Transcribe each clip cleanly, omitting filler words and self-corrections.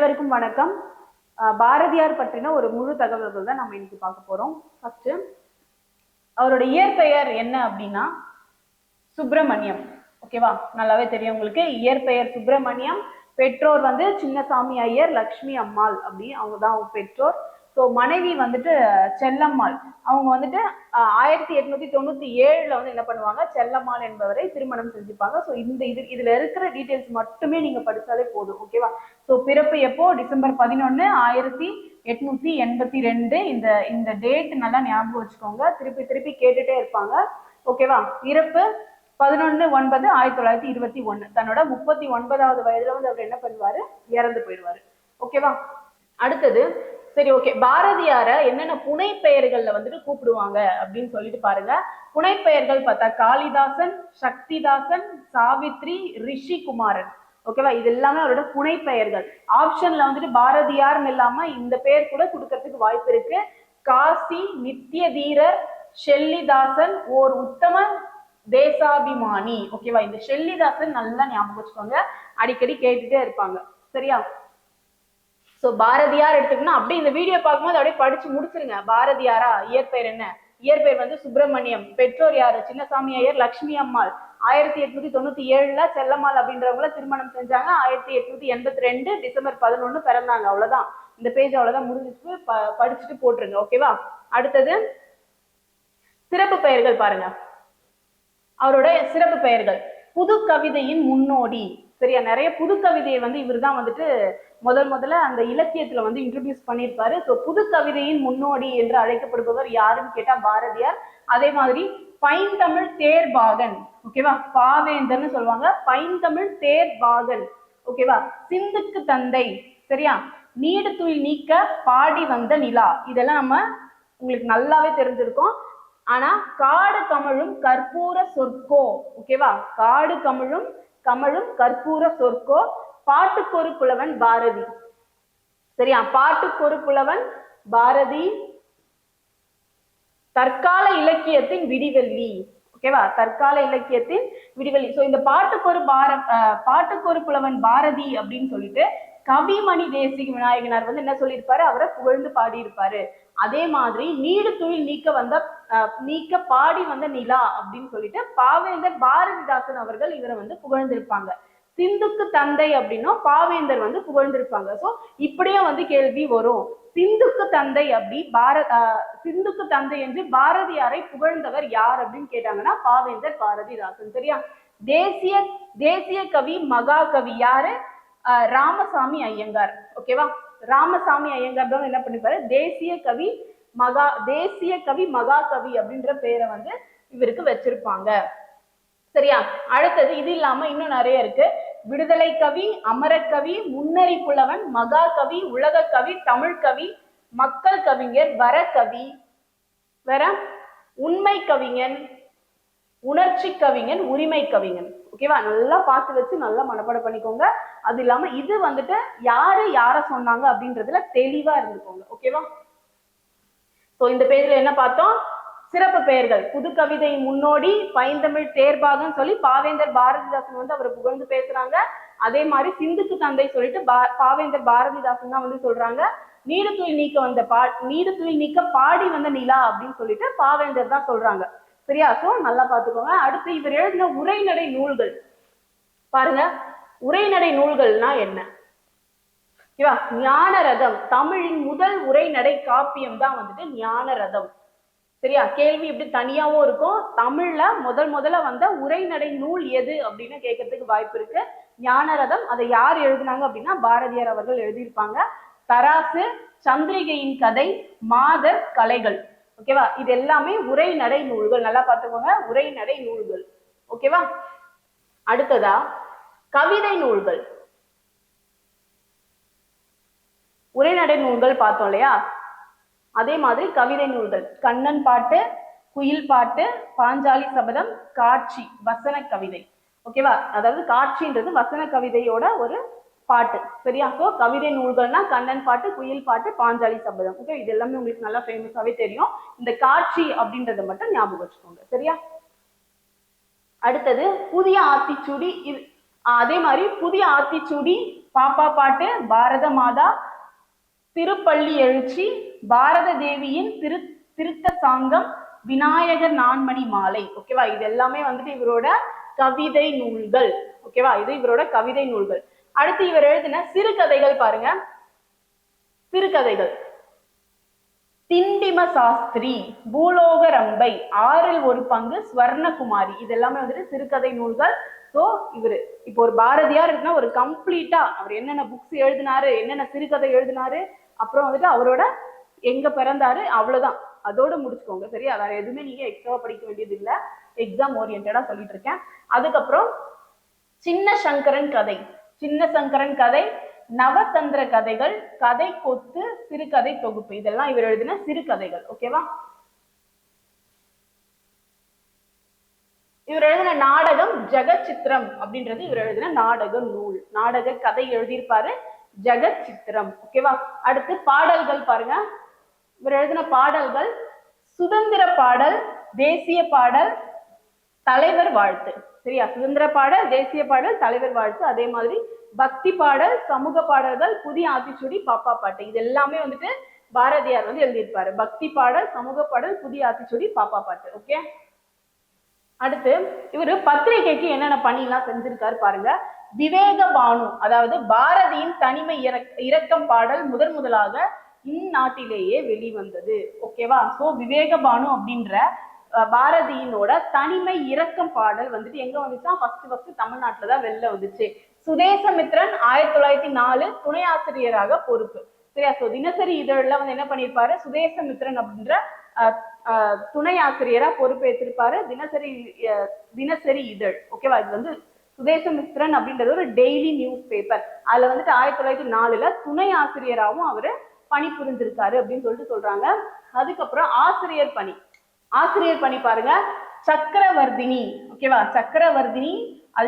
அனைவருக்கும் வணக்கம். பாரதியார் பற்றின ஒரு முழு தகவல்கள் தான் நம்ம இன்னைக்கு பார்க்க போறோம். ஃபர்ஸ்ட் அவரோட இயற்பெயர் என்ன அப்படின்னா சுப்பிரமணியம். ஓகேவா, நல்லாவே தெரியும் உங்களுக்கு. இயற்பெயர் சுப்பிரமணியம். பெற்றோர் வந்து சின்னசாமி ஐயர், லக்ஷ்மி அம்மாள் அப்படி அவங்க தான் அவங்க பெற்றோர். ஸோ மனைவி வந்துட்டு செல்லம்மாள். அவங்க வந்துட்டு 1897 வந்து என்ன பண்ணுவாங்க, செல்லம்மாள் என்பவரை திருமணம் செஞ்சுப்பாங்க. ஸோ இதுல இருக்கிற டீட்டெயில்ஸ் மட்டுமே நீங்க படிச்சாலே போதும். ஓகேவா. ஸோ பிறப்பு எப்போ, டிசம்பர் 11, 1882. இந்த டேட் நல்லா ஞாபகம் வச்சுக்கோங்க, திருப்பி திருப்பி கேட்டுட்டே இருப்பாங்க. ஓகேவா. இறப்பு 11/9/1921. தன்னோட 39வது வயதுல வந்து அவர் என்ன பண்ணுவாரு, இறந்து போயிடுவாரு. ஓகேவா. அடுத்தது சரி, ஓகே, பாரதியார என்னென்ன புனை பெயர்கள்ல வந்துட்டு கூப்பிடுவாங்க அப்படின்னு சொல்லிட்டு பாருங்க. புனை பெயர்கள் பார்த்தா காளிதாசன், சக்திதாசன், சாவித்ரி, ரிஷிகுமாரன். ஓகேவா, இது எல்லாமே அவரோட புனை பெயர்கள். ஆப்ஷன்ல வந்துட்டு பாரதியார்னு இல்லாம இந்த பெயர் கூட கொடுக்கறதுக்கு வாய்ப்பு இருக்கு. காசி, நித்திய தீரர், ஷெல்லிதாசன், ஓர் உத்தம தேசாபிமானி. ஓகேவா, இந்த ஷெல்லிதாசன் நல்லா ஞாபகம் வச்சுக்கோங்க, அடிக்கடி கேட்டுட்டே இருப்பாங்க. சரியா. சோ பாரதியார் எடுத்துக்கணும். அப்படியே இந்த வீடியோ பார்க்கும்போது அப்படியே படிச்சு முடிச்சிருங்க. பாரதியாரா, இயற்பெயர் என்ன? இயற்பெயர் வந்து சுப்பிரமணியம். பெற்றோர் யாரு? சின்னசாமி ஐயர், லக்ஷ்மி அம்மாள். 1897 செல்லம்மாள் அப்படின்றவங்கள திருமணம் செஞ்சாங்க. 1882 டிசம்பர் 11 பிறந்தாங்க. அவ்வளவுதான், இந்த பேஜ் அவ்வளவுதான் முடிஞ்சிச்சு. படிச்சுட்டு போட்டுருங்க. ஓகேவா. அடுத்தது சிறப்பு பெயர்கள் பாருங்க. அவரோட சிறப்பு பெயர்கள்: புது கவிதையின் முன்னோடி. சரியா, நிறைய புது கவிதையை வந்து இவர் தான் வந்துட்டு முதல்ல அந்த இலக்கியத்துல வந்து இன்ட்ரோடியூஸ் பண்ணியிருப்பாரு. ஸோ புது கவிதையின் முன்னோடி என்று அழைக்கப்படுபவர் யாருன்னு கேட்டா பாரதியார். அதே மாதிரி பைந்தமிழ் தேர்பாகன். ஓகேவா, பாவேந்தர்னு சொல்லுவாங்க. பைந்தமிழ் தேர்பாகன். ஓகேவா. சிந்துக்கு தந்தை. சரியா. நீடு துயில் நீக்க பாடி வந்த நிலா. இதெல்லாம் நம்ம உங்களுக்கு நல்லாவே தெரிஞ்சிருக்கோம். ஆனா காடு கமழும் கற்பூர சொற்கோ. ஓகேவா, காடு கமழும் கற்பூர சொற்கோ. பாட்டுக்கொரு புலவன் பாரதி. சரியா, பாட்டுக்கொரு புலவன் பாரதி. தற்கால இலக்கியத்தின் விடிவெள்ளி. ஓகேவா, தற்கால இலக்கியத்தின் விடிவெள்ளி. சோ இந்த பாட்டுக்கொரு புலவன் பாரதி அப்படின்னு சொல்லிட்டு கவிமணி தேசிக விநாயகனார் வந்து என்ன சொல்லியிருப்பாரு, அவரை புகழ்ந்து பாடியிருப்பாரு. அதே மாதிரி நீடு துயில் நீக்க பாடி வந்த நிலா அப்படின்னு சொல்லிட்டு பாவேந்தர் பாரதிதாசன் அவர்கள் இவரை வந்து புகழ்ந்திருப்பாங்க. சிந்துக்கு தந்தை அப்படின்னும் பாவேந்தர் வந்து புகழ்ந்திருப்பாங்க. சோ இப்படியே வந்து கேள்வி வரும். சிந்துக்கு தந்தை அப்படி சிந்துக்கு தந்தை என்று பாரதியாரை புகழ்ந்தவர் யார் அப்படின்னு கேட்டாங்கன்னா பாவேந்தர் பாரதிதாசன். சரியா. தேசிய கவி மகாகவி யாரு? ராமசாமி ஐயங்கார். ஓகேவா. ராமசாமி ஐயங்கார் தான் என்ன பண்ணிப்பாரு, தேசிய கவி மகாகவி அப்படின்ற பேரை வந்து இவருக்கு வச்சிருப்பாங்க. சரியா. அடுத்தது இது இல்லாம இன்னும் நிறைய இருக்கு. விடுதலை கவி, அமரக்கவி, முன்னறி புலவன், மகாகவி, உலக கவி, தமிழ் கவி, மக்கள் கவிஞர், வரகவி, வேற உண்மை கவிஞன், உணர்ச்சி கவிஞன், உரிமை கவிஞன். ஓகேவா, நல்லா பார்த்து வச்சு நல்லா மனப்பாடம் பண்ணிக்கோங்க. அது இல்லாம இது வந்துட்டு யார சொன்னாங்க அப்படின்றதுல தெளிவா இருந்துக்கோங்க. ஓகேவா. சோ இந்த பேஜ்ல என்ன பார்த்தோம், சிறப்பு பெயர்கள். புது கவிதை முன்னோடி, பைந்தமிழ் தேர்பாகன்னு சொல்லி பாவேந்தர் பாரதிதாசன் வந்து அவரை புகழ்ந்து பேசுறாங்க. அதே மாதிரி சிந்துக்கு தந்தை சொல்லிட்டு பாவேந்தர் பாரதிதாசன் தான் வந்து சொல்றாங்க. நீடு துயில் நீக்க பாடி வந்த நிலா அப்படின்னு சொல்லிட்டு பாவேந்தர் தான் சொல்றாங்க. சரியா. சோ நல்லா பாத்துக்கோங்க. அடுத்து இவர் எழுதின உரைநடை நூல்கள் பாருங்க. உரைநடை நூல்கள்னா என்ன? ஓகேவா. ஞானரதம், தமிழின் முதல் உரைநடை காப்பியம் தான் வந்துட்டு ஞானரதம். சரியா. கேள்வி இப்படி தனியாவும் இருக்கும். தமிழ்ல முதல்ல வந்த உரைநடை நூல் எது அப்படின்னு கேட்கறதுக்கு வாய்ப்பு இருக்கு. ஞானரதம். அதை யார் எழுதினாங்க அப்படின்னா பாரதியார் அவர்கள் எழுதியிருப்பாங்க. தராசு, சந்திரிகையின் கதை, மாதர் கலைகள். ஓகேவா, இது எல்லாமே உரைநடை நூல்கள். நல்லா பார்த்துக்கோங்க, உரைநடை நூல்கள். ஓகேவா. அடுத்ததா கவிதை நூல்கள். உரைநடை நூல்கள் பார்த்தோம் இல்லையா, அதே மாதிரி கவிதை நூல்கள். கண்ணன் பாட்டு, குயில் பாட்டு, பாஞ்சாலி சபதம், காட்சி, வசன கவிதை. ஓகேவா, அதாவது காட்சின்றது வசன கவிதையோட ஒரு பாட்டு. சரியா. சோ கவிதை நூல்கள்னா கண்ணன் பாட்டு, குயில் பாட்டு, பாஞ்சாலி சபதம். ஓகே, இது எல்லாமே உங்களுக்கு நல்லா ஃபேமஸாவே தெரியும். இந்த காட்சி அப்படின்றத மட்டும் ஞாபகம் வச்சுக்கோங்க. சரியா. அடுத்தது புதிய ஆத்திச்சூடி. அதே மாதிரி புதிய ஆத்திச்சூடி, பாப்பா பாட்டு, பாரத மாதா, திருப்பள்ளி எழுச்சி, பாரத தேவியின் திருத்த சாங்கம், விநாயகர் நான்மணி மாலை. ஓகேவா, இது எல்லாமே வந்துட்டு இவரோட கவிதை நூல்கள். ஓகேவா, இது இவரோட கவிதை நூல்கள். அடுத்து இவர் எழுதின சிறுகதைகள் பாருங்க. சிறுகதைகள்: திண்டிம சாஸ்திரி, பூலோக ரம்பை, ஆறில் ஒரு பங்கு, ஸ்வர்ணகுமாரி. இது எல்லாமே வந்துட்டு சிறுகதை நூல்கள். ஸோ இவரு இப்போ ஒரு பாரதியார் இருக்குன்னா ஒரு கம்ப்ளீட்டா அவர் என்னென்ன புக்ஸ் எழுதினாரு, என்னென்ன சிறுகதை எழுதினாரு, அப்புறம் வந்துட்டு அவரோட எங்க பிறந்தாரு, அவ்வளவுதான். அதோட முடிச்சுக்கோங்க. சரியா, வேற எதுவுமே நீங்க எக்ஸ்ட்ரா படிக்க வேண்டியது இல்லை. எக்ஸாம் ஓரியன்டா சொல்லிட்டு இருக்கேன். அதுக்கப்புறம் சின்ன சங்கரன் கதை, சின்ன சங்கரன் கதை, நவதந்திர கதைகள், கதை கொத்து, சிறுகதை தொகுப்பு. இதெல்லாம் இவர் எழுதின சிறுகதைகள். ஓகேவா. இவர் எழுதின நாடகம் ஜெகச்சித்திரம் அப்படின்றது இவர் எழுதின நாடக நூல். நாடக கதை எழுதியிருப்பாரு, ஜெகச்சித்திரம். ஓகேவா. அடுத்து பாடல்கள் பாருங்க. இவர் எழுதின பாடல்கள்: சுதந்திர பாடல், தேசிய பாடல், தலைவர் வாழ்த்து. சரியா, சுதந்திர பாடல், தேசிய பாடல், தலைவர் வாழ்த்து. அதே மாதிரி பக்தி பாடல், சமூக பாடல்கள், புதிய ஆத்திச்சூடி, பாப்பா பாட்டு. இது எல்லாமே வந்துட்டு பாரதியார் வந்து எழுதியிருப்பாரு. பக்தி பாடல், சமூக பாடல், புதிய ஆத்திச்சூடி, பாப்பா பாட்டு. ஓகே. அடுத்து இவரு பத்திரிகைக்கு என்னென்ன பணியெல்லாம் செஞ்சிருக்காரு பாருங்க. விவேக பானு, அதாவது பாரதியின் தனிமை இரக்கம் பாடல் முதலாக இந்நாட்டிலேயே வெளிவந்தது. ஓகேவா. சோ விவேக பானு அப்படின்ற பாரதியினோட தனிமை இரக்கம் பாடல் வந்துட்டு எங்க வந்துச்சா, ஃபர்ஸ்ட் தமிழ்நாட்டுல தான் வெளில வந்துச்சு. சுதேசமித்ரன் 1904 துணை ஆசிரியராக பொறுப்பு. சரியா. சோ தினசரி இதழ்ல வந்து என்ன பண்ணிருப்பாரு, சுதேசமித்ரன் அப்படின்ற துணை ஆசிரியரா பொறுப்பேற்றிருப்பாரு தினசரி இதழ். ஓகேவா. இது வந்து சுதேசமித்ரன் அப்படின்றது ஒரு டெய்லி நியூஸ் பேப்பர். அதுல வந்துட்டு 1904 துணை ஆசிரியராகவும் அவரு பணிபுரிஞ்சிருக்காரு அப்படின்னு சொல்லிட்டு சொல்றாங்க. அதுக்கப்புறம் ஆசிரியர் பணி. ஆசிரியர் பணி பாருங்க. சக்கரவர்த்தினி. ஓகேவா, சக்கரவர்த்தினி.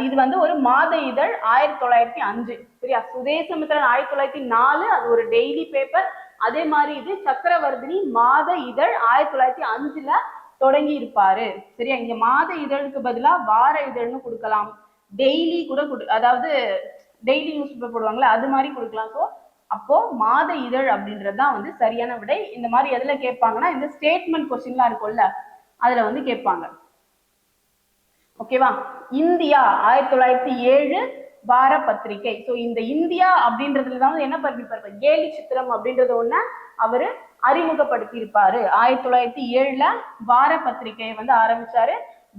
இது வந்து ஒரு மாத இதழ் 1905. சரியா. சுதேசமித்ரன் 1904 அது ஒரு டெய்லி பேப்பர். அதே மாதிரி இது சக்கரவர்த்தினி மாத இதழ் 1905 தொடங்கி இருப்பாரு. சரியா. இங்க மாத இதழுக்கு பதிலா வார இதழ்னு கொடுக்கலாம், டெய்லி கூட அதாவது டெய்லி நியூஸ் பேப்பர் போடுவாங்களே அது மாதிரி கொடுக்கலாம். ஸோ அப்போ மாத இதழ் அப்படின்றதுதான் வந்து சரியான விடை. இந்த மாதிரி எதுல கேட்பாங்கன்னா, இந்த ஸ்டேட்மெண்ட் கொஸ்டின்லாம் இருக்கும்ல அதுல வந்து கேட்பாங்க. ஓகேவா. இந்தியா 1907 வார பத்திரிகை. ஸோ இந்த இந்தியா அப்படின்றதுல தான் என்ன பண்ணிருப்பாரு, கேலி சித்திரம் அப்படின்றது ஒண்ணு அவரு அறிமுகப்படுத்தி இருப்பாரு. 1907 வார பத்திரிகையை வந்து ஆரம்பிச்சாரு.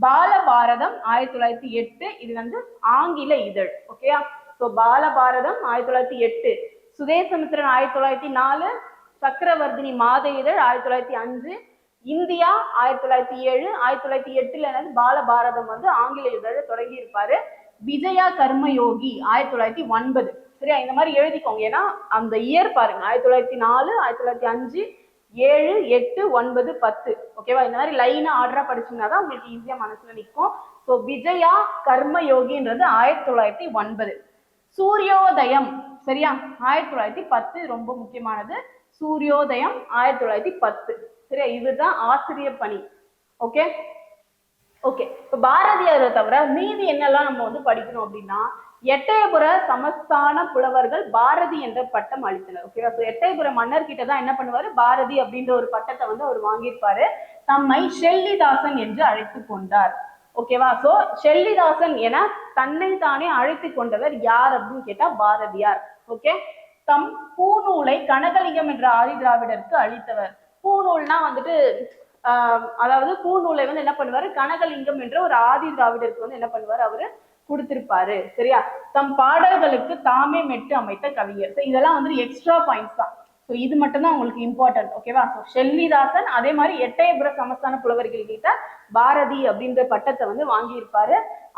பால பாரதம் 1908 இது வந்து ஆங்கில இதழ். ஓகேயா. ஸோ பால பாரதம் 1908, சுதேசமித்ரன் 1904, சக்கரவர்த்தினி மாத இதழ் 1905, இந்தியா 1907, 1908 பால பாரதம் வந்து ஆங்கில இதழ தொடங்கி இருப்பாரு. விஜயா கர்மயோகி 1909. சரியா. இந்த மாதிரி எழுதிக்கோங்க, ஏன்னா அந்த இயர் பாருங்க, 1904, 1905, 7, 8, 9, 10. ஓகேவா. இந்த மாதிரி லைனா ஆர்டரா படிச்சீங்கன்னா தான் உங்களுக்கு ஈஸியா மனசுல நிற்கும். ஸோ விஜயா கர்மயோகின்றது 1909. சூரியோதயம் சரியா 1910, ரொம்ப முக்கியமானது. சூரியோதயம் 1910. சரியா. இதுதான் ஆசிரியர் பணி. ஓகே. ஓகே. இப்ப பாரதியாரை தவிர மீதி என்னெல்லாம் நம்ம வந்து படிக்கணும் அப்படின்னா, எட்டயபுர சமஸ்தான புலவர்கள் பாரதி என்ற பட்டம் அளித்தனர். ஓகேவா. எட்டயபுர மன்னர் கிட்ட தான் என்ன பண்ணுவாரு, பாரதி அப்படின்ற ஒரு பட்டத்தை வந்து அவர் வாங்கியிருப்பாரு. தம்மை ஷெல்லிதாசன் என்று அழைத்து கொண்டார். ஓகேவா. சோ ஷெல்லிதாசன் என தன்னை தானே அழைத்து கொண்டவர் யார் அப்படின்னு கேட்டா பாரதியார். ஓகே. தம் பூநூலை கனகலிங்கம் என்ற ஆதி திராவிடருக்கு அளித்தவர். பூநூல்னா வந்துட்டு அதாவது பூநூலை வந்து என்ன பண்ணுவாரு, கனகலிங்கம் என்ற ஒரு ஆதி திராவிடருக்கு வந்து என்ன பண்ணுவாரு, அவரு கொடுத்திருப்பாரு. சரியா. தம் பாடல்களுக்கு தாமே மெட்டு அமைத்த கவிஞர். இதெல்லாம் வந்து எக்ஸ்ட்ரா பாயிண்ட்ஸ் தான். ஸோ இது மட்டும் தான் உங்களுக்கு இம்பார்ட்டன்ட். ஓகேவா. ஸோ ஷெல்லிதாசன் அதே மாதிரி எட்டயபுர சமஸ்தான புலவர்கள் கிட்ட பாரதி அப்படின்ற பட்டத்தை வந்து வாங்கியிருப்பாரு.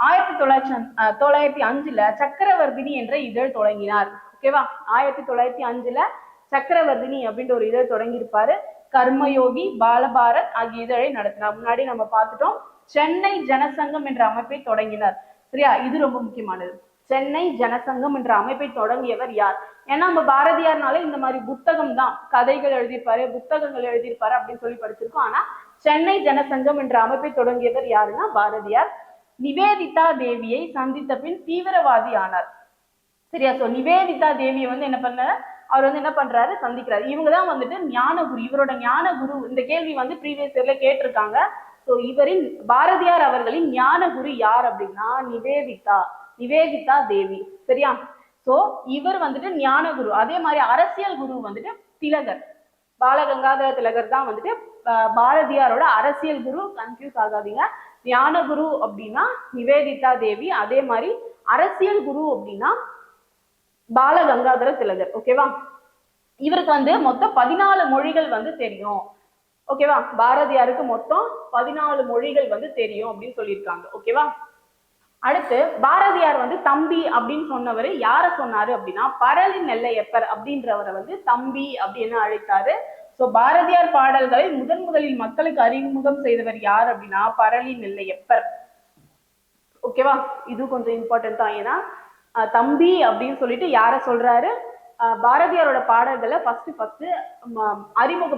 1905 சக்கரவர்த்தினி என்ற இதழ் தொடங்கினார். ஓகேவா. 1905 சக்கரவர்த்தினி அப்படின்ற ஒரு இதழ் தொடங்கியிருப்பாரு. கர்மயோகி, பாலபாரத் ஆகிய இதழை நடத்தினார். முன்னாடி நம்ம பார்த்துட்டோம். சென்னை ஜனசங்கம் என்ற அமைப்பை தொடங்கினார். சரியா. இது ரொம்ப முக்கியமானது. சென்னை ஜனசங்கம் என்ற அமைப்பை தொடங்கியவர் யார்? ஏன்னா நம்ம பாரதியார்னாலே இந்த மாதிரி புத்தகம் தான், கதைகள் எழுதியிருப்பாரு, புத்தகங்கள் எழுதியிருப்பாரு அப்படின்னு சொல்லி படிச்சிருக்கோம். ஆனா சென்னை ஜனசங்கம் என்ற அமைப்பை தொடங்கியவர் யாருன்னா பாரதியார். நிவேதிதா தேவியை சந்தித்த பின் தீவிரவாதி ஆனார். சரியா? சோ நிவேதிதா தேவியை வந்து என்ன பண்ண அவர் வந்து என்ன பண்றாரு, சந்திக்கிறாரு. இவங்கதான் வந்துட்டு ஞானகுரு. இவரோட ஞானகுரு. இந்த கேள்வி வந்து ப்ரீவியஸ் இயர்ல கேட்டிருக்காங்க. சோ இவரின் பாரதியார் அவர்களின் ஞானகுரு யார் அப்படின்னா நிவேதிதா தேவி. சரியா? சோ இவர் வந்துட்டு ஞானகுரு. அதே மாதிரி அரசியல் குரு வந்துட்டு திலகர், பாலகங்காதர திலகர் தான் வந்துட்டு பாரதியாரோட அரசியல் குரு. கன்ஃபியூஸ் ஆகாதீங்க. ஞானகுரு அப்படின்னா நிவேதிதா தேவி, அதே மாதிரி அரசியல் குரு அப்படின்னா பாலகங்காதர திலகர். ஓகேவா? இவருக்கு வந்து மொத்தம் 14 மொழிகள் வந்து தெரியும். ஓகேவா? பாரதியாருக்கு மொத்தம் 14 மொழிகள் வந்து தெரியும் அப்படின்னு சொல்லியிருக்காங்க. ஓகேவா? அடுத்து பாரதியார் வந்து தம்பி அப்படின்னு சொன்னவர் யார சொன்னாரு அப்படின்னா பரளி நெல்லையப்பர் அப்படின்றவரை வந்து தம்பி அப்படின்னு அழைத்தாரு. சோ பாரதியார் பாடல்களை முதலில் மக்களுக்கு அறிமுகம் செய்தவர் யார் அப்படின்னா பரளி நெல்லையப்பர். ஓகேவா? இது கொஞ்சம் இம்பார்ட்டன்ட் தான். ஏன்னா தம்பி அப்படின்னு சொல்லிட்டு யார சொல்றாரு, பாரதியாரோட பாடல்களை ஃபர்ஸ்ட்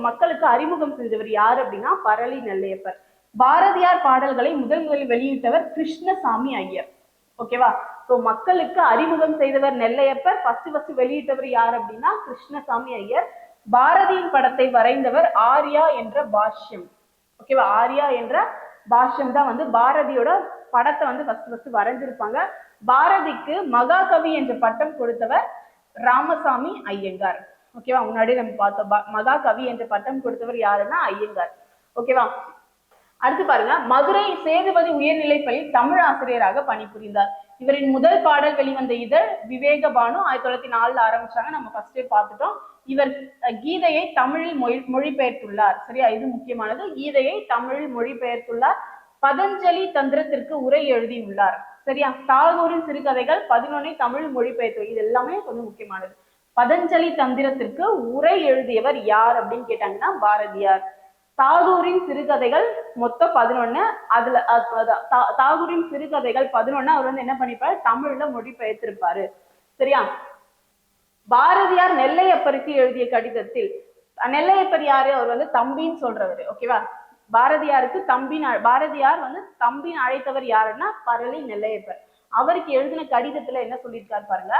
மக்களுக்கு அறிமுகம் செஞ்சவர் யாரு அப்படின்னா பரளி நெல்லையப்பர். பாரதியார் பாடல்களை முதலில் வெளியிட்டவர் கிருஷ்ணசாமி ஐயர். ஓகேவா? சோ மக்களுக்கு அறிமுகம் செய்தவர் நெல்லையப்பர். ஃபர்ஸ்ட் வெளியிட்டவர் யார் அப்படின்னா கிருஷ்ணசாமி ஐயர். பாரதியின் படத்தை வரைந்தவர் ஆர்யா என்ற பாஷ்யம். ஓகேவா? ஆர்யா என்ற பாஷ்யம் தான் வந்து பாரதியோட படத்தை வந்து ஃபர்ஸ்ட் வரைஞ்சிருப்பாங்க. பாரதிக்கு மகாகவி என்ற பட்டம் கொடுத்தவர் ராமசாமி ஐயங்கார். ஓகேவா? முன்னாடி நம்ம பார்த்தோம். மகாகவி என்ற பட்டம் கொடுத்தவர் யாருன்னா ஐயங்கார். ஓகேவா? அடுத்து பாருங்க, மதுரை சேதுபதி உயர்நிலைப்பள்ளி தமிழ் ஆசிரியராக பணிபுரிந்தார். இவரின் முதல் பாடல் வெளிவந்த இதழ் விவேகபானு. 1904 ஆரம்பிச்சாங்க. நம்ம ஃபர்ஸ்டே பார்த்துட்டோம். இவர் கீதையை தமிழில் மொழிபெயர்த்துள்ளார். சரியா? இது முக்கியமானது. கீதையை தமிழில் மொழிபெயர்த்துள்ளார். பதஞ்சலி தந்திரத்திற்கு உரை எழுதியுள்ளார். சரியா? தாகூரின் சிறுகதைகள் 11 தமிழ் மொழிபெயர்த்து. இது எல்லாமே கொஞ்சம் முக்கியமானது. பதஞ்சலி தந்திரத்திற்கு உரை எழுதியவர் யார் அப்படின்னு கேட்டாங்கன்னா பாரதியார். தாகூரின் சிறுகதைகள் மொத்தம் 11. அதுல தாகூரின் சிறுகதைகள் 11 அவர் வந்து என்ன பண்ணிருப்பாரு, தமிழ்ல மொழிபெயர்த்திருப்பாரு. சரியா? பாரதியார் நெல்லையப்பருக்கு எழுதிய கடிதத்தில், நெல்லையப்பர் யாரு, அவர் வந்து தம்பின்னு சொல்றவர். ஓகேவா? பாரதியாருக்கு பாரதியார் வந்து தம்பின்னு அழைத்தவர் யாருன்னா பரளி நெல்லையப்பர். அவருக்கு எழுதின கடிதத்துல என்ன சொல்லியிருக்காரு பாருங்க,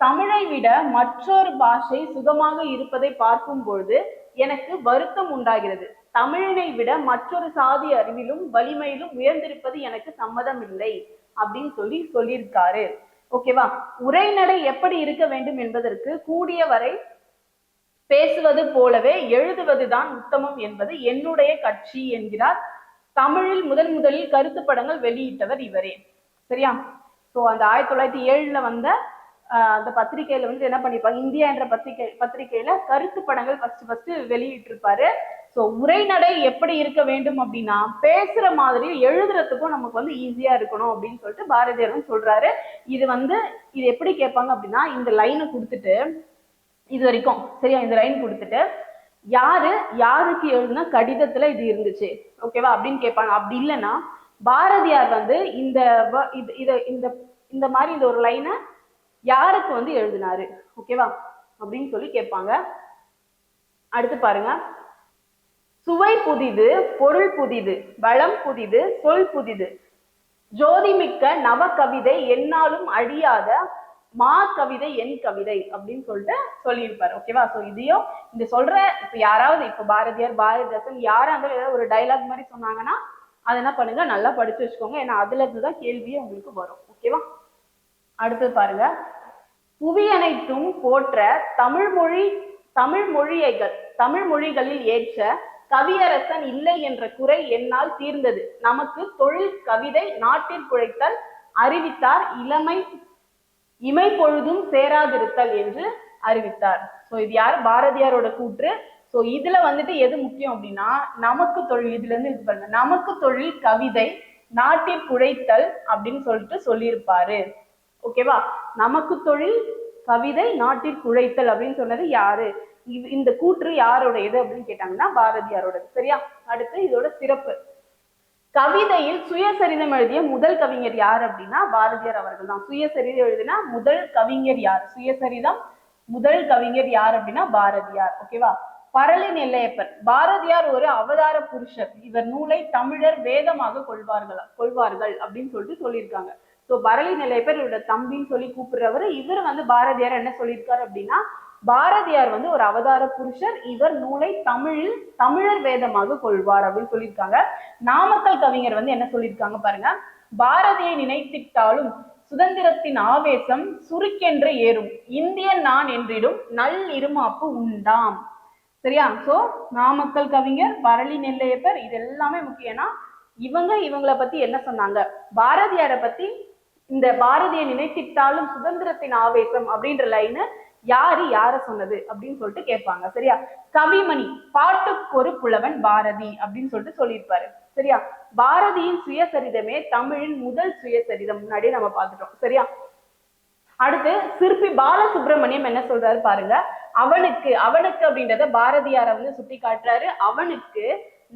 தமிழை விட மற்றொரு பாஷை சுகமாக இருப்பதை பார்க்கும் பொழுது எனக்கு வருத்தம் உண்டாகிறது. தமிழனை விட மற்றொரு சாதி அறிவிலும் வலிமையிலும் உயர்ந்திருப்பது எனக்கு சம்மதம் இல்லை அப்படின்னு சொல்லியிருக்காரு. ஓகேவா? உரைநடை எப்படி இருக்க வேண்டும் என்பதற்கு கூடியவரை பேசுவது போலவே எழுதுவதுதான் உத்தமம் என்பது என்னுடைய கட்சி என்கிறார். தமிழில் முதலில் கருத்து படங்கள் வெளியிட்டவர் இவரே. சரியா? சோ அந்த 1907 வந்த அந்த பத்திரிகையில வந்து என்ன பண்ணிருப்பாங்க, இந்தியா என்ற பத்திரிகையில கருத்து படங்கள் ஃபர்ஸ்ட் வெளியிட்டிருப்பாரு. சோ உரைநடை எப்படி இருக்க வேண்டும் அப்படின்னா பேசுற மாதிரி எழுதுறதுக்கும் நமக்கு வந்து ஈஸியா இருக்கணும் அப்படின்னு சொல்லிட்டு பாரதியார் சொல்றாரு. இது எப்படி கேட்பாங்க அப்படின்னா இந்த லைனை கொடுத்துட்டு இது வரைக்கும், சரியா, இந்த லைன் கொடுத்துட்டு யாருக்கு எழுதுனா கடிதத்துல இது இருந்துச்சு ஓகேவா அப்படின்னு கேட்பாங்க. அப்படி இல்லைன்னா பாரதியார் வந்து இந்த மாதிரி இந்த ஒரு லைனை யாருக்கு வந்து எழுதினாரு ஓகேவா அப்படின்னு சொல்லி கேட்பாங்க. அடுத்து பாருங்க, சுவை புதிது, பொருள் புதிது, வளம் புதிது, சொல் புதிது, ஜோதிமிக்க நவ கவிதை என்னாலும் அழியாத மா கவிதை என் கவிதை அப்படின்னு சொல்லிட்டு சொல்லியிருப்பாரு. ஓகேவா? சோ இதையும் இந்த சொல்ற இப்ப யாராவது இப்ப பாரதியார், பாரதிதாசன் யாரா இருந்தாலும் ஏதாவது ஒரு டைலாக் மாதிரி சொன்னாங்கன்னா அதை என்ன பண்ணுங்க, நல்லா படிச்சு வச்சுக்கோங்க. ஏன்னா அதுல இருந்துதான் கேள்வியே உங்களுக்கு வரும். ஓகேவா? அடுத்து பாருங்க, புவி அனைத்தும் போற்ற தமிழ் மொழிகளில் ஏற்ற கவியரசன் இல்லை என்ற குறை என்னால் தீர்ந்தது. நமக்கு தொழில் கவிதை நாட்டிற்குழைத்தல் அறிவித்தார், இமை பொழுதும் சேராதிருத்தல் என்று அறிவித்தார். சோ இது யாரு, பாரதியாரோட கூற்று. சோ இதுல வந்துட்டு எது முக்கியம் அப்படின்னா நமக்கு தொழில், இதுல இருந்து இது பண்ணுங்க, நமக்கு தொழில் கவிதை நாட்டிற்குழைத்தல் அப்படின்னு சொல்லிட்டு சொல்லியிருப்பாரு. ஓகேவா? நமக்கு தொழில் கவிதை நாட்டிற்குழைத்தல் அப்படின்னு சொன்னது யாரு, இந்த கூற்று யாரோடையது அப்படின்னு கேட்டாங்கன்னா பாரதியாரோடது. சரியா? அடுத்து இதோட சிறப்பு, கவிதையில் சுயசரிதம் எழுதிய முதல் கவிஞர் யார் அப்படின்னா பாரதியார் அவர்கள் தான். சுயசரிதம் எழுதினா முதல் கவிஞர் யார், சுயசரிதம் முதல் கவிஞர் யார் அப்படின்னா பாரதியார். ஓகேவா? பரளி நெல்லையப்பர், பாரதியார் ஒரு அவதார புருஷர். இவர் நூலை தமிழர் வேதமாக கொள்வார்கள் அப்படின்னு சொல்லிட்டு சொல்லியிருக்காங்க. ஸோ பரளி நிலையப்பர் இவரோட தம்பின்னு சொல்லி கூப்பிடுறவர். இவர் வந்து பாரதியார் என்ன சொல்லியிருக்காரு அப்படின்னா, பாரதியார் வந்து ஒரு அவதார புருஷர், இவர் நூலை தமிழர் வேதமாக கொள்வார் அப்படின்னு சொல்லியிருக்காங்க. நாமக்கல் கவிஞர் வந்து என்ன சொல்லியிருக்காங்க பாருங்க, பாரதியை நினைத்திட்டாலும் சுதந்திரத்தின் ஆவேசம் சுருக்கென்று ஏறும், இந்தியன் நான் என்றிடும் நல் இருமாப்பு உண்டாம். சரியா? சோ நாமக்கல் கவிஞர், பரளி நெல்லையப்பர், இது எல்லாமே முக்கியம்னா இவங்களை பத்தி என்ன சொன்னாங்க, பாரதியாரை பத்தி இந்த பாரதியை நினைத்திட்டாலும் சுதந்திரத்தின் ஆவேசம் அப்படின்ற லைனு யார சொன்னது அப்படின்னு சொல்லிட்டு கேட்பாங்க. சரியா? கவிமணி, பாட்டுக்கொரு புலவன் பாரதி அப்படின்னு சொல்லிட்டு சொல்லியிருப்பாரு. சரியா? பாரதியின் சுயசரிதமே தமிழின் முதல் சுயசரிதம், முன்னாடியே நம்ம பார்த்துட்டோம். சரியா? அடுத்து சிற்பி பாலசுப்ரமணியம் என்ன சொல்றாரு பாருங்க, அவனுக்கு அப்படின்றத பாரதியார வந்து சுட்டி காட்டுறாரு. அவனுக்கு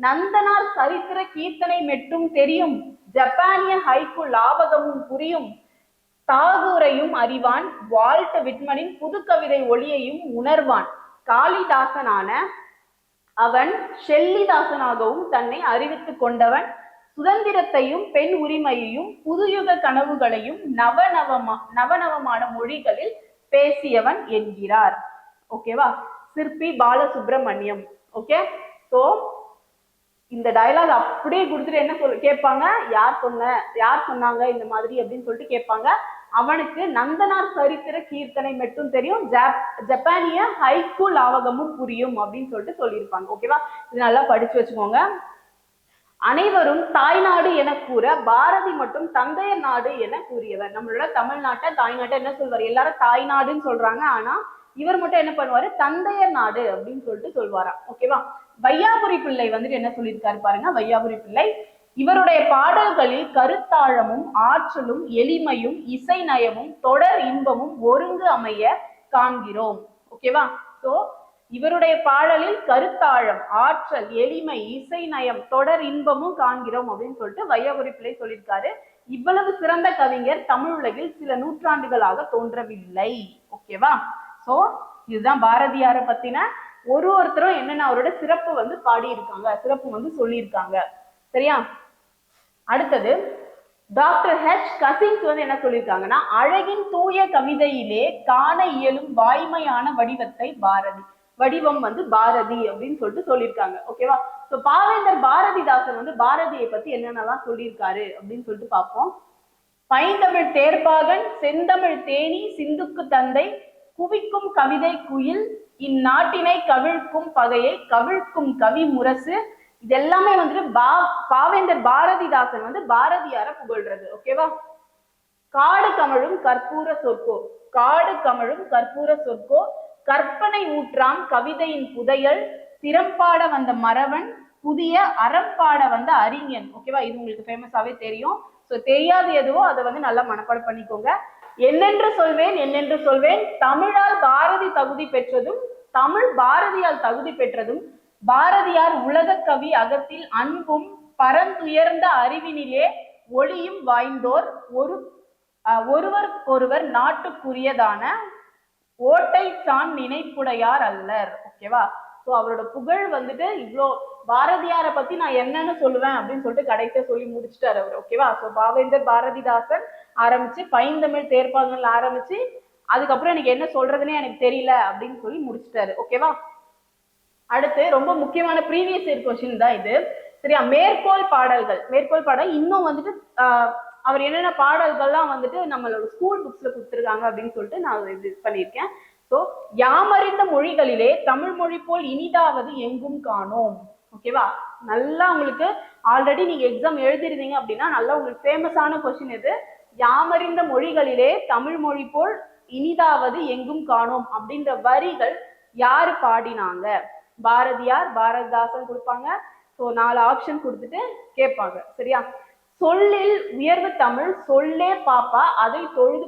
நந்தனார் சரித்திர கீர்த்தனை மெட்டும் தெரியும், ஜப்பானிய ஹைக்கு லாபகமும் புரியும், தாகூரையும் அறிவான், வால்ட் விட்மனின் புது கவிதை ஒளியையும் உணர்வான், காளிதாசனான அவன் ஷெல்லிதாசனாகவும் தன்னை அறிவித்துக் கொண்டவன், சுதந்திரத்தையும் பெண் உரிமையையும் புதுயுக கனவுகளையும் நவநவமான மொழிகளில் பேசியவன் என்கிறார். ஓகேவா? சிற்பி பாலசுப்ரமணியம். ஓகே, சோ இந்த டயலாக் அப்படியே கொடுத்துட்டு என்ன கேட்பாங்க, யார் சொன்னாங்க இந்த மாதிரி அப்படின்னு சொல்லிட்டு கேட்பாங்க. அவனுக்கு நந்தனார் சரித்திர கீர்த்தனை மட்டும் தெரியும், ஜப்பானிய ஹைக்கு லாவகமும் புரியும் அப்படின்னு சொல்லிட்டு சொல்லியிருப்பாங்க. ஓகேவா? இது நல்லா படிச்சு வச்சுக்கோங்க. அனைவரும் தாய்நாடு என கூற பாரதி மட்டும் தந்தையர் நாடு என கூறியவர். நம்மளோட தமிழ்நாட்டை தாய்நாட்டை என்ன சொல்வார், எல்லாரும் தாய்நாடுன்னு சொல்றாங்க, ஆனா இவர் மட்டும் என்ன பண்ணுவாரு, தந்தையர் நாடு அப்படின்னு சொல்லிட்டு சொல்வாராம். ஓகேவா? வையாபுரி பிள்ளை வந்துட்டு என்ன சொல்லியிருக்காரு பாருங்க. வையாபுரி பிள்ளை இவருடைய பாடல்களில் கருத்தாழமும் ஆற்றலும் எளிமையும் இசை நயமும் தொடர் இன்பமும் ஒருங்கு அமைய காண்கிறோம். ஓகேவா? சோ இவருடைய பாடலில் கருத்தாழம், ஆற்றல், எளிமை, இசை நயம், தொடர் இன்பமும் காண்கிறோம் அப்படின்னு சொல்லிட்டு வையாபுரி பிள்ளை சொல்லியிருக்காரு. இவ்வளவு சிறந்த கவிஞர் தமிழ் உலகில் சில நூற்றாண்டுகளாக தோன்றவில்லை. ஓகேவா? சோ இதுதான் பாரதியாரை பத்தின ஒருத்தரும் என்னென்ன அவரோட சிறப்பு வந்து பாடி இருக்காங்க, சிறப்பு வந்து சொல்லியிருக்காங்க. சரியா? அடுத்தது டாக்டர் ஹெச் கசின்ஸ் வந்து என்ன சொல்லியிருக்காங்கன்னா, அழகின் தூய கவிதையிலே காண இயலும் வாய்மையான வடிவத்தை பாரதி, வடிவம் வந்து பாரதி அப்படின்னு சொல்லிட்டு சொல்லியிருக்காங்க. ஓகேவா? சோ பாவேந்தர் பாரதிதாசன் வந்து பாரதியை பத்தி என்னென்னலாம் சொல்லியிருக்காரு அப்படின்னு சொல்லிட்டு பார்ப்போம். பைந்தமிழ் தேர்ப்பாகன், செந்தமிழ் தேனி, சிந்துக்கு தந்தை, குவிக்கும் கவிதை குயில், இந்நாட்டினை கவிழ்க்கும் பகையை கவிழ்க்கும் கவி முரசு, இது எல்லாமே வந்துட்டு பாவேந்தர் பாரதிதாசன் வந்து பாரதியார புகழ்றது. ஓகேவா? காடு கமழும் கற்பூர சொற்கோ, காடு கமழும் கற்பூர சொற்கோ, கற்பனை ஊற்றாம் கவிதையின் புதையல், திறம்பாட வந்த மறவன், புதிய அறம்பாட வந்த அறிஞன். ஓகேவா? இது உங்களுக்கு ஃபேமஸாவே தெரியும். ஸோ தெரியாது எதுவோ அதை வந்து நல்லா மனப்பாடம் பண்ணிக்கோங்க. என்னென்று சொல்வேன், தமிழால் பாரதி தகுதி பெற்றதும் தமிழ் பாரதியால் தகுதி பெற்றதும், பாரதியார் உலக கவி அகத்தில் அன்பும் பரந்துயர்ந்த அறிவினிலே ஒளியும் வாய்ந்தோர், ஒருவர் நாட்டுக்குரியதான ஓட்டை சான் நினைப்புடையார் அல்லர். ஓகேவா? ஸோ அவரோட புகழ் வந்துட்டு இவ்வளோ, பாரதியாரை பத்தி நான் என்னன்னு சொல்லுவேன் அப்படின்னு சொல்லிட்டு கடைசியா சொல்லி முடிச்சுட்டாரு அவர். ஓகேவா? ஸோ பாவேந்தர் பாரதிதாசன் ஆரம்பிச்சு பைந்தமிழ் தேர்ப்பாகங்கள் ஆரம்பிச்சு அதுக்கப்புறம் எனக்கு என்ன சொல்றதுன்னே எனக்கு தெரியல அப்படின்னு சொல்லி முடிச்சுட்டாரு. ஓகேவா? அடுத்து ரொம்ப முக்கியமான ப்ரீவியஸ் இயர் கொஸ்டின் தான் இது. சரியா? மேற்கோள் பாடல் இன்னும் வந்துட்டு அவர் என்னென்ன பாடல்கள்லாம் வந்துட்டு நம்மளோட ஸ்கூல் புக்ஸ்ல கொடுத்துருக்காங்க அப்படின்னு சொல்லிட்டு நான் இது பண்ணியிருக்கேன். ஸோ யாமறிந்த மொழிகளிலே தமிழ் மொழி போல் இனிதாவது எங்கும் காணோம். ஓகேவா? நல்லா உங்களுக்கு ஆல்ரெடி நீங்க எக்ஸாம் எழுதிருந்தீங்க அப்படின்னா நல்லா உங்களுக்கு ஃபேமஸான கொஸ்டின் இது. யாமறிந்த மொழிகளிலே தமிழ் மொழி போல் இனிதாவது எங்கும் காணோம் அப்படின்ற வரிகள் யாரு பாடினாங்க? பாரதியார், பாரதிதாசன் கொடுப்பாங்க. ஸோ 4 ஆப்ஷன் கொடுத்துட்டு கேட்பாங்க. சரியா? சொல்லில் உயர்வு தமிழ், சொல்லே பாப்பா அதை தொழுது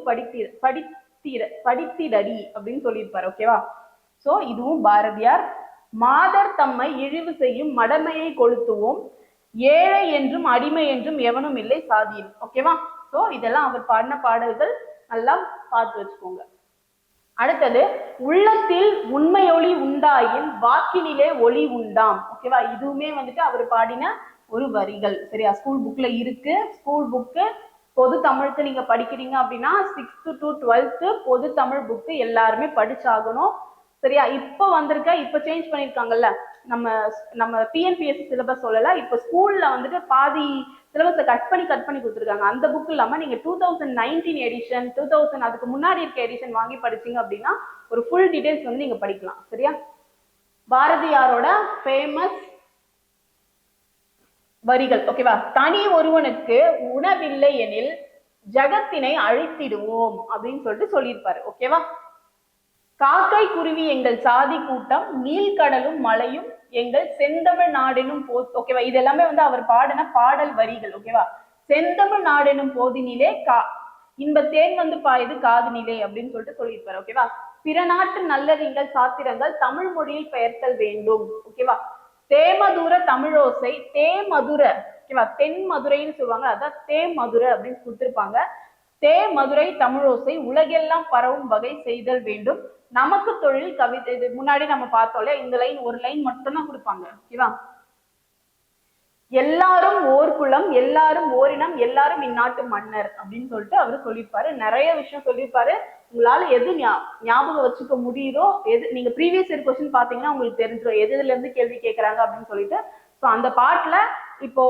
படித்திடடி அப்படின்னு சொல்லியிருப்பாரு. ஓகேவா? சோ இதுவும் பாரதியார். மாதர் தம்மை இழிவு செய்யும் மடமையை கொளுத்துவோம், ஏழை என்றும் அடிமை என்றும் எவனும் இல்லை சாதியில். ஓகேவா? சோ இதெல்லாம் அவர் பாடின பாடல்கள், நல்லா பார்த்து வச்சுக்கோங்க. அடுத்தது உள்ளத்தில் உண்மையொளி உண்டாயின் வாக்கினிலே ஒளி உண்டாம். ஓகேவா? இதுவுமே வந்துட்டு அவர் பாடின ஒரு வரிகள். சரியா? ஸ்கூல் புக்ல இருக்கு. ஸ்கூல் புக்கு பொது தமிழுக்கு நீங்க படிக்கிறீங்க அப்படின்னா 6th to 12th பொது தமிழ் புக்கு எல்லாருமே படிச்சாகணும். சரியா? இப்ப வந்திருக்க, இப்ப சேஞ்ச் பண்ணிருக்காங்கல்ல, நம்ம நம்ம டிஎன்பிஎஸ்சி சிலபஸ் சொல்லல, இப்ப ஸ்கூல்ல வந்துட்டு பாதி சிலபஸை கட் பண்ணி கொடுத்துருக்காங்க. அந்த புக் இல்லாம நீங்க 2019 எடிஷன் 2000 அதுக்கு முன்னாடி இருக்க எடிஷன் வாங்கி படிச்சீங்க அப்படின்னா ஒரு ஃபுல் டீடைல்ஸ் வந்து நீங்க படிக்கலாம். சரியா? பாரதியாரோட ஃபேமஸ் வரிகள். ஓகேவா? தனி ஒருவனுக்கு உணவில்லை எனில் ஜகத்தினை அழித்திடுவோம் அப்படின்னு சொல்லிட்டு சொல்லியிருப்பாரு. ஓகேவா? காக்கை குருவி எங்கள் சாதி கூட்டம், நீல்கடலும் மலையும் எங்கள் செந்தமிழ் நாடெனும் ஓகேவா? இது எல்லாமே வந்து அவர் பாடின பாடல் வரிகள். ஓகேவா? செந்தமிழ் நாடெனும் போதினிலே இன்ப தேன் வந்து பாயுது காதுநிலை அப்படின்னு சொல்லிட்டு சொல்லியிருப்பாரு. ஓகேவா? பிற நாட்டு நல்லறிஞர்கள் சாத்திரங்கள் தமிழ் மொழியில் பெயர்த்தல் வேண்டும். ஓகேவா? தேமதுர தமிழோசை, தேமதுர, ஓகேவா? தென் மதுரைன்னு சொல்லுவாங்க, அதான் தேமதுர அப்படின்னு கொடுத்திருப்பாங்க. தேமதுரை தமிழோசை உலகெல்லாம் பரவும் வகை செய்தல் வேண்டும். நமக்கு தொழில் கவிதை, இது முன்னாடி நம்ம பார்த்தோம்ல, இந்த லைன் ஒரு லைன் மட்டும் தான் கொடுப்பாங்க. ஓகேவா? எல்லாரும் ஓர் குலம், எல்லாரும் ஓரினம், எல்லாரும் இந்நாட்டு மன்னர் அப்படின்னு சொல்லிட்டு அவரு சொல்லியிருப்பாரு. நிறைய விஷயம் சொல்லியிருப்பாரு. உங்களால எது ஞாபகம் வச்சுக்க முடியுதோ, எது நீங்க ப்ரீவியஸ் இயர் கொஸ்டின் பாத்தீங்கன்னா உங்களுக்கு தெரிஞ்சிடும் எதுல இருந்து கேள்வி கேட்கறாங்க அப்படின்னு சொல்லிட்டு. ஸோ அந்த பாட்டுல இப்போ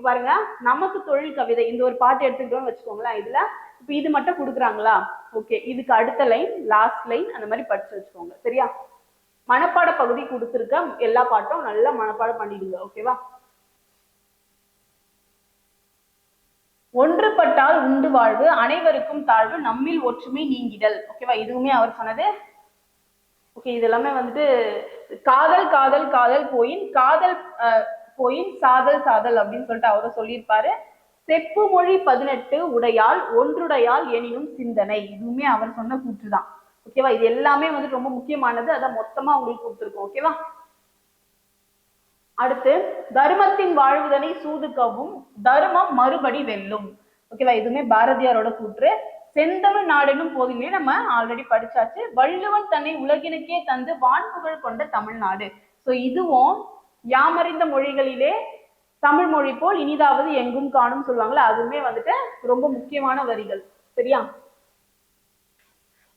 பாருங்க, நமக்கு தொழில் கவிதை இந்த ஒரு பாட்டு எடுத்துக்கிட்டோம்னு வச்சுக்கோங்களேன். இதுல இப்ப இது மட்டும் கொடுக்குறாங்களா? ஓகே, இதுக்கு அடுத்த லைன், லாஸ்ட் லைன் அந்த மாதிரி படிச்சு வச்சுக்கோங்க. சரியா? மனப்பாட பகுதி கொடுத்துருக்க எல்லா பாட்டும் நல்லா மனப்பாடம் பண்ணிடுங்க. ஓகேவா? ஒன்றுபட்டால் உண்டு வாழ்வு, அனைவருக்கும் தாழ்வு, நம்மில் ஒற்றுமை நீங்கிடல். ஓகேவா? இதுவுமே அவர் சொன்னது. ஓகே, இது எல்லாமே வந்துட்டு காதல் காதல் காதல் போயின், காதல் போயின் சாதல் சாதல் அப்படின்னு சொல்லிட்டு அவரை சொல்லியிருப்பாரு. செப்பு மொழி 18 உடையால் ஒன்றுடையால் எனினும் சிந்தனை, இதுவுமே அவர் சொன்ன கூற்றுதான். ஓகேவா? இது எல்லாமே வந்து ரொம்ப முக்கியமானது, அதை மொத்தமா உங்களுக்கு கொடுத்துருக்கோம். ஓகேவா? அடுத்து, தர்மத்தின் வாழ்வுதனை சூதுக்கவும் தர்மம் மறுபடி வெல்லும். ஓகேவா? இதுவுமே பாரதியாரோட கூற்று. செந்தமிழ் நாடெனும் போதிலே நம்ம ஆல்ரெடி படிச்சாச்சு. வள்ளுவன் தன்னை உலகினுக்கே தந்து வான்புகழ் கொண்ட தமிழ்நாடு. ஸோ இதுவும் யாமறிந்த மொழிகளிலே தமிழ் மொழி போல் இனிதாவது எங்கும் காணும் சொல்லுவாங்களா, அதுவுமே வந்துட்டு ரொம்ப முக்கியமான வரிகள். சரியா?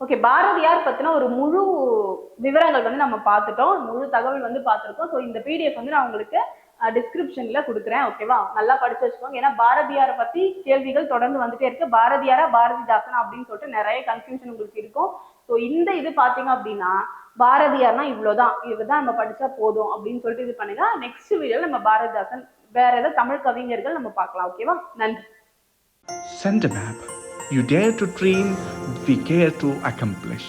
ஓகே, பாரதியார் பத்தின ஒரு முழு விவரங்கள் வந்து நம்ம பார்த்துட்டோம், முழு தகவல் வந்து பார்த்துருக்கோம். ஸோ இந்த பிடிஎஃப் வந்து நான் உங்களுக்கு டிஸ்கிரிப்ஷன்ல கொடுக்குறேன். ஓகேவா? நல்லா படிச்சு வச்சுக்கோங்க. ஏன்னா பாரதியாரை பத்தி கேள்விகள் தொடர்ந்து வந்துட்டே இருக்கு. பாரதியாரா பாரதிதாசனா அப்படின்னு சொல்லிட்டு நிறைய கன்ஃபியூஷன் உங்களுக்கு இருக்கும். ஸோ இந்த இது பாத்தீங்க அப்படின்னா பாரதியார்னா இவ்வளவுதான், இதுதான் நம்ம படிச்சா போதும் அப்படின்னு சொல்லிட்டு இது பண்ணுங்க. நெக்ஸ்ட் வீடியோல நம்ம பாரதிதாசன் வேற ஏதாவது தமிழ் கவிஞர்கள் நம்ம பார்க்கலாம். ஓகேவா? நன்றி. Send a map. You dare to dream, we care to accomplish.